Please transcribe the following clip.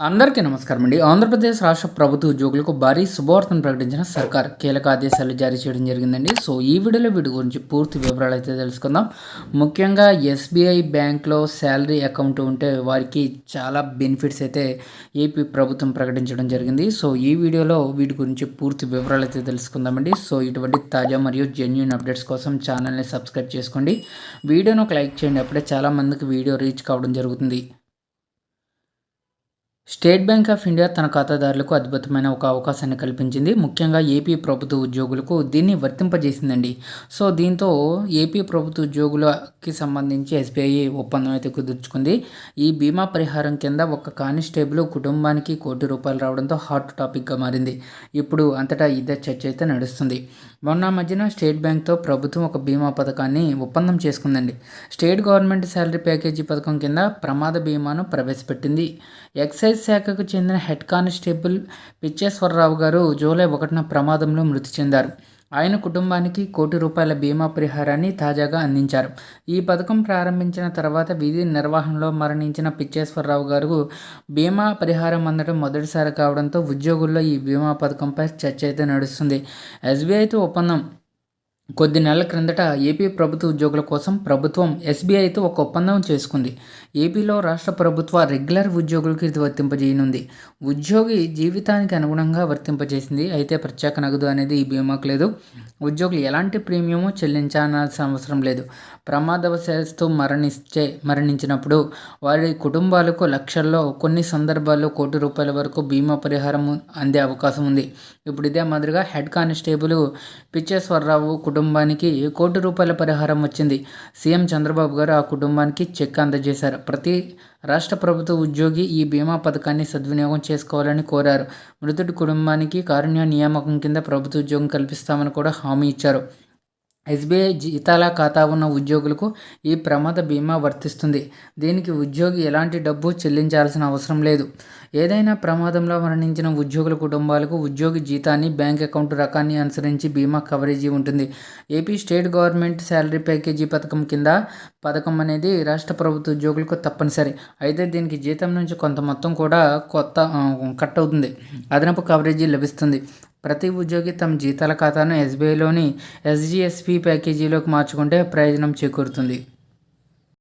అందరికీ నమస్కారం అండి. ఆంధ్రప్రదేశ్ రాష్ట్ర ప్రభుత్వ ఉద్యోగులకు భారీ శుభవార్తను ప్రకటించిన సర్కార్ కీలక ఆదేశాలు జారీ చేయడం జరిగిందండి. సో ఈ వీడియోలో వీటి గురించి పూర్తి వివరాలు అయితే తెలుసుకుందాం. ముఖ్యంగా ఎస్బీఐ బ్యాంక్లో శాలరీ అకౌంట్ ఉంటే వారికి చాలా బెనిఫిట్స్ అయితే ఏపీ ప్రభుత్వం ప్రకటించడం జరిగింది. సో ఈ వీడియోలో వీటి గురించి పూర్తి వివరాలు అయితే తెలుసుకుందామండి. సో ఇటువంటి తాజా మరియు జెన్యూన్ అప్డేట్స్ కోసం ఛానల్ని సబ్స్క్రైబ్ చేసుకోండి. వీడియోను ఒక లైక్ చేయండి. అప్పుడే చాలామందికి వీడియో రీచ్ కావడం జరుగుతుంది. స్టేట్ బ్యాంక్ ఆఫ్ ఇండియా తన ఖాతాదారులకు అద్భుతమైన ఒక అవకాశాన్ని కల్పించింది. ముఖ్యంగా ఏపీ ప్రభుత్వ ఉద్యోగులకు దీన్ని వర్తింపజేసిందండి. సో దీంతో ఏపీ ప్రభుత్వ ఉద్యోగులకి సంబంధించి ఎస్బీఐ ఒప్పందం అయితే కుదుర్చుకుంది. ఈ బీమా పరిహారం కింద ఒక కానిస్టేబుల్ కుటుంబానికి ₹1,00,00,000 రావడంతో హాట్ టాపిక్గా మారింది. ఇప్పుడు అంతటా ఇదే చర్చ అయితే నడుస్తుంది. మొన్న మధ్యన స్టేట్ బ్యాంక్తో ప్రభుత్వం ఒక బీమా పథకాన్ని ఒప్పందం చేసుకుందండి. స్టేట్ గవర్నమెంట్ శాలరీ ప్యాకేజీ పథకం కింద ప్రమాద బీమాను ప్రవేశపెట్టింది. ఎక్సైజ్ శాఖకు చెందిన హెడ్ కానిస్టేబుల్ పిచ్చేశ్వరరావు గారు జూలై 1న ప్రమాదంలో మృతి చెందారు. ఆయన కుటుంబానికి ₹1,00,00,000 బీమా పరిహారాన్ని తాజాగా అందించారు. ఈ పథకం ప్రారంభించిన తర్వాత విధి నిర్వహణలో మరణించిన పిచ్చేశ్వరరావు గారు బీమా పరిహారం అందడం మొదటిసారి కావడంతో ఉద్యోగుల్లో ఈ బీమా పథకంపై చర్చ అయితే నడుస్తుంది. ఎస్బీఐతో ఒప్పందం కొద్ది నెలల క్రిందట ఏపీ ప్రభుత్వ ఉద్యోగుల కోసం ప్రభుత్వం ఎస్బీఐతో ఒక ఒప్పందం చేసుకుంది. ఏపీలో రాష్ట్ర ప్రభుత్వ రెగ్యులర్ ఉద్యోగులకు ఇది వర్తింపజేయనుంది. ఉద్యోగి జీవితానికి అనుగుణంగా వర్తింపజేసింది. అయితే ప్రత్యేక నగదు అనేది ఈ బీమాకు లేదు. ఉద్యోగులు ఎలాంటి ప్రీమియము చెల్లించాల్సిన అవసరం లేదు. ప్రమాదవశాత్తు మరణించినప్పుడు వారి కుటుంబాలకు లక్షల్లో, కొన్ని సందర్భాల్లో ₹1,00,00,000 వరకు బీమా పరిహారం అందే అవకాశం ఉంది. ఇప్పుడు ఇదే మాదిరిగా హెడ్ కానిస్టేబుల్ పిచ్చేశ్వరరావు కుటుంబానికి ₹1,00,00,000 పరిహారం వచ్చింది. సీఎం చంద్రబాబు గారు ఆ కుటుంబానికి చెక్ అందజేశారు. ప్రతి రాష్ట్ర ప్రభుత్వ ఉద్యోగి ఈ బీమా పథకాన్ని సద్వినియోగం చేసుకోవాలని కోరారు. మృతుడి కుటుంబానికి కారుణ్య నియామకం కింద ప్రభుత్వ ఉద్యోగం కల్పిస్తామని కూడా హామీ ఇచ్చారు. ఎస్బీఐ జీతాల ఖాతా ఉన్న ఉద్యోగులకు ఈ ప్రమాద బీమా వర్తిస్తుంది. దీనికి ఉద్యోగి ఎలాంటి డబ్బు చెల్లించాల్సిన అవసరం లేదు. ఏదైనా ప్రమాదంలో మరణించిన ఉద్యోగుల కుటుంబాలకు ఉద్యోగి జీతాన్ని, బ్యాంక్ అకౌంట్ రకాన్ని అనుసరించి బీమా కవరేజీ ఉంటుంది. AP state government salary package పథకం అనేది రాష్ట్ర ప్రభుత్వ ఉద్యోగులకు తప్పనిసరి. అయితే దీనికి జీతం నుంచి కొంత మొత్తం కూడా కట్ అవుతుంది. అదనపు కవరేజీ లభిస్తుంది. ప్రతి ఉద్యోగి తమ జీతాల ఖాతాను ఎస్బీఐలోని ఎస్జీఎస్పీ ప్యాకేజీలోకి మార్చుకుంటే ప్రయోజనం చేకూరుతుంది.